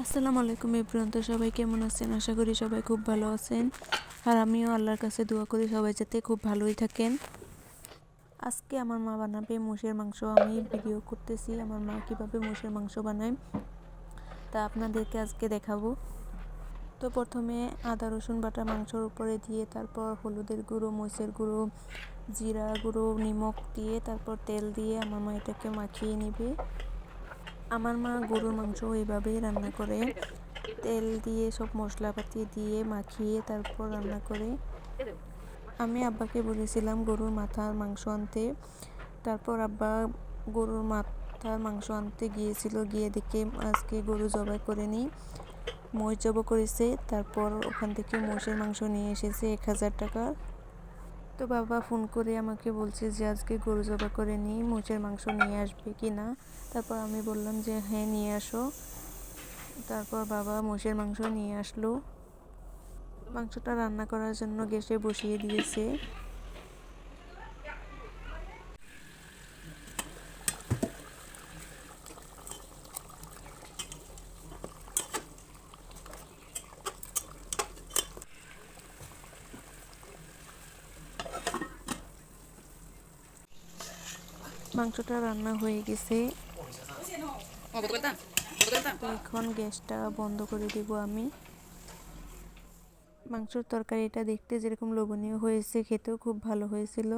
আসসালামু আলাইকুম এভরিওয়ান। তো সবাই কেমন আছেন? আশা করি সবাই খুব ভালো আছেন। আর আমিও আল্লাহর কাছে দোয়া করি সবাই যাতে খুব ভালোই থাকেন। আজকে আমার মা বানাবে মোষের মাংস। আমি ভিডিও করতেছি আমার মা কিভাবে মোষের মাংস বানায়, তা আপনাদেরকে আজকে দেখাবো। তো প্রথমে আদা রসুন বাটা মাংসর উপরে দিয়ে, তারপর হলুদের গুঁড়ো, মরিচের গুঁড়ো, জিরা গুঁড়ো, নিমখ দিয়ে, তারপর তেল দিয়ে আমার মা এটাকে মাখিয়ে নেবে। আমার মা গরুর মাংস এইভাবেই রান্না করে, তেল দিয়ে সব মশলাপাতি দিয়ে মাখিয়ে তারপর রান্না করে। আমি আব্বাকে বলেছিলাম গরুর মাথার মাংস আনতে, তারপর আব্বা গরুর মাথার মাংস আনতে গিয়েছিল, গিয়ে দেখে আজকে গরু জবাই করে নিই, মহিষ জবাই করেছে। তারপর ওখান থেকে মোষের মাংস নিয়ে এসেছে 1000 টাকা। তো বাবা ফোন করে আমাকে বলছে যে আজকে গরু জবাই করে নিই, মোষের মাংস নিয়ে আসবে কি না। তারপর আমি বললাম যে হ্যাঁ নিয়ে আসো। তারপর বাবা মোষের মাংস নিয়ে আসলো। মাংসটা রান্না করার জন্য গ্যাসে বসিয়ে দিয়েছে। মাংসটা রান্না হয়ে গেছে। তো এখন গ্যাসটা বন্ধ করে দেব আমি। মাংসের তরকারিটা দেখতে যেরকম লোভনীয় হয়েছে, খেতেও খুব ভালো হয়েছিল।